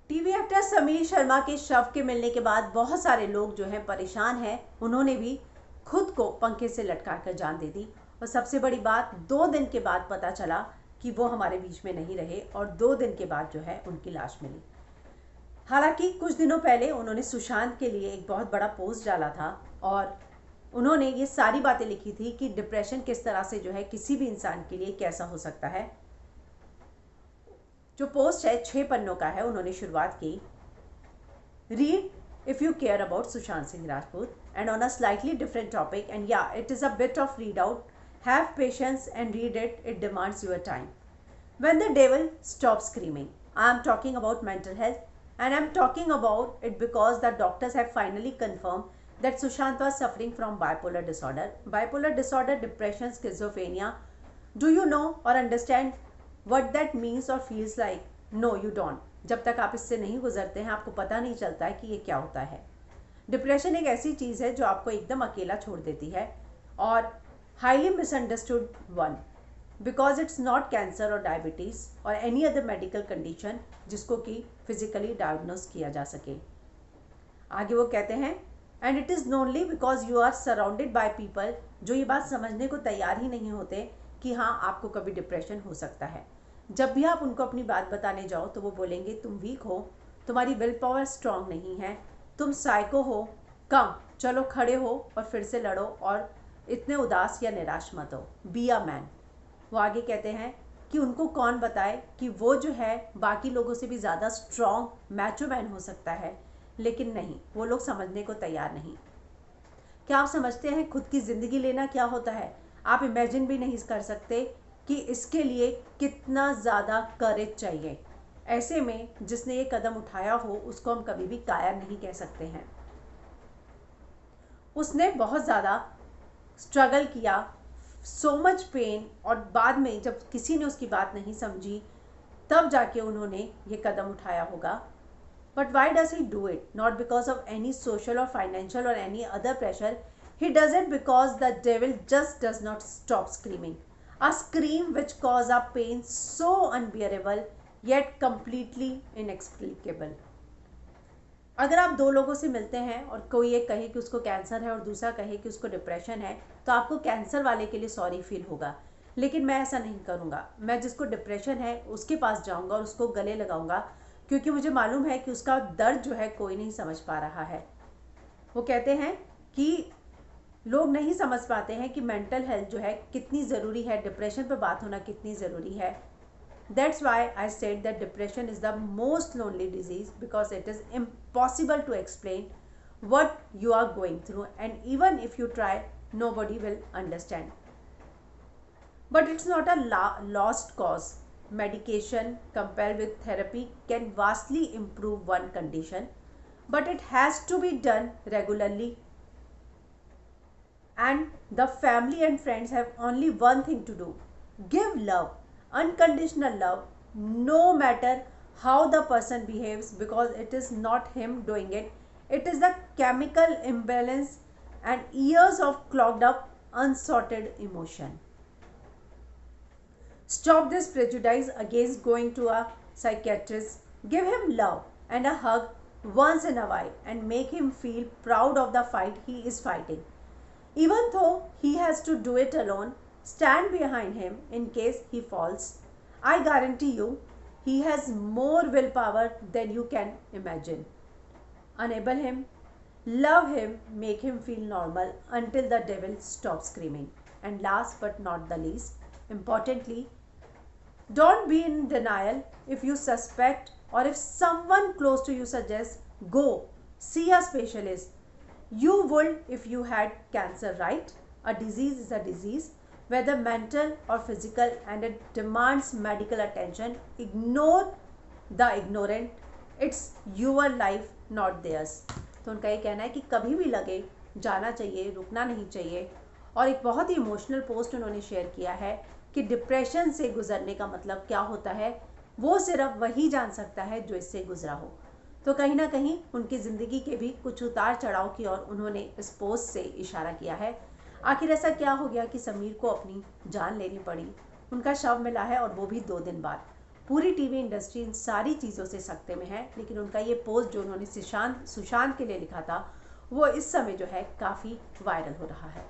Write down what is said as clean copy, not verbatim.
TV actor Sameer Sharma के शव के मिलने के बाद बहुत सारे लोग जो हैं परेशान हैं। उन्होंने भी खुद को पंखे से लटका कर जान दे दी। और सबसे बड़ी बात, 2 दिन के बाद पता चला कि वो हमारे बीच में नहीं रहे और 2 दिन के बाद जो है उनकी लाश मिली। हालांकि कुछ दिनों पहले उन्होंने सुशांत के लिए एक बहुत बड़ा पोस्ट डाला था और उन्होंने ये सारी बातें लिखी थी कि डिप्रेशन किस तरह से जो है किसी भी इंसान के लिए कैसा हो सकता है। जो पोस्ट है 6 पन्नों का है। उन्होंने शुरुआत की, read if you care about Sushant Singh Rajput and on a slightly different topic and yeah it is a bit of read out, have patience and read it, it demands your time. When the devil stops screaming. I am talking about mental health, and I am talking about it because the doctors have finally confirmed that Sushant was suffering from bipolar disorder. Bipolar disorder, depression, schizophrenia. Do you know or understand what that means or feels like? No, you don't. जब तक आप इससे नहीं गुजरते हैं आपको पता नहीं चलता है कि ये क्या होता है। डिप्रेशन एक ऐसी चीज़ है जो आपको एकदम अकेला छोड़ देती है और highly misunderstood one, because it's not cancer और डायबिटीज़ और एनी अदर मेडिकल कंडीशन जिसको कि फिजिकली डायग्नोस किया जा सके। आगे वो कहते हैं, and it is only because you are surrounded by people जो ये बात समझने को तैयार ही नहीं होते कि हाँ आपको कभी डिप्रेशन हो सकता है। जब भी आप उनको अपनी बात बताने जाओ तो वो बोलेंगे तुम वीक हो, तुम्हारी विल पावर स्ट्रांग नहीं है, तुम साइको हो, कम चलो खड़े हो और फिर से लड़ो और इतने उदास या निराश मत हो, बी अ मैन। वो आगे कहते हैं कि उनको कौन बताए कि वो जो है बाकी लोगों से भी ज़्यादा स्ट्रॉन्ग मैचो मैन हो सकता है, लेकिन नहीं, वो लोग समझने को तैयार नहीं। क्या आप समझते हैं खुद की ज़िंदगी लेना क्या होता है? आप इमेजिन भी नहीं कर सकते कि इसके लिए कितना ज़्यादा करेज चाहिए। ऐसे में जिसने ये कदम उठाया हो उसको हम कभी भी कायर नहीं कह सकते हैं। उसने बहुत ज़्यादा स्ट्रगल किया, सो मच पेन, और बाद में जब किसी ने उसकी बात नहीं समझी तब जाके उन्होंने ये कदम उठाया होगा। But why does he do it? Not because of any social और फाइनेंशियल और any other pressure. He does it because the devil just does not stop screaming. A scream which causes a pain so unbearable yet completely inexplicable. अगर आप दो लोगों से मिलते हैं और कोई एक कहे कि उसको कैंसर है और दूसरा कहे कि उसको डिप्रेशन है, तो आपको कैंसर वाले के लिए सॉरी फील होगा, लेकिन मैं ऐसा नहीं करूँगा। मैं जिसको डिप्रेशन है उसके पास जाऊँगा और उसको गले लगाऊंगा, क्योंकि मुझे मालूम है कि उसका दर्द जो है कोई नहीं समझ पा रहा है। वो कहते हैं कि लोग नहीं समझ पाते हैं कि मेंटल हेल्थ जो है कितनी ज़रूरी है, डिप्रेशन पर बात होना कितनी ज़रूरी है। That's why I said that depression is the most lonely disease, because it is impossible to explain what you are going through, and even if you try, nobody will understand. But it's not a lost cause. Medication coupled with therapy can vastly improve one condition, but it has to be done regularly. And the family and friends have only one thing to do: give love, unconditional love, no matter how the person behaves, because it is not him doing it, it is the chemical imbalance and years of clogged up unsorted emotion. Stop this prejudice against going to a psychiatrist. Give him love and a hug once in a while and make him feel proud of the fight he is fighting. Even though he has to do it alone, stand behind him in case he falls. I guarantee you, he has more willpower than you can imagine. Enable him, love him, make him feel normal until the devil stops screaming. And last but not the least, importantly, don't be in denial if you suspect or if someone close to you suggests, go see a specialist. You would if you had cancer, right? A disease is a disease, whether mental or physical, and it demands medical attention. Ignore the ignorant. It's your life, not theirs. तो उनका ये कहना है कि कभी भी लगे जाना चाहिए, रुकना नहीं चाहिए। और एक बहुत ही इमोशनल पोस्ट उन्होंने शेयर किया है कि डिप्रेशन से गुजरने का मतलब क्या होता है वो सिर्फ वही जान सकता है जो इससे गुजरा हो। तो कहीं ना कहीं उनकी ज़िंदगी के भी कुछ उतार चढ़ाव की ओर उन्होंने इस पोस्ट से इशारा किया है। आखिर ऐसा क्या हो गया कि समीर को अपनी जान लेनी पड़ी? उनका शव मिला है और वो भी 2 दिन बाद। पूरी टीवी इंडस्ट्री इन सारी चीज़ों से सख्ते में है, लेकिन उनका ये पोस्ट जो उन्होंने सुशांत के लिए लिखा था वो इस समय जो है काफ़ी वायरल हो रहा है।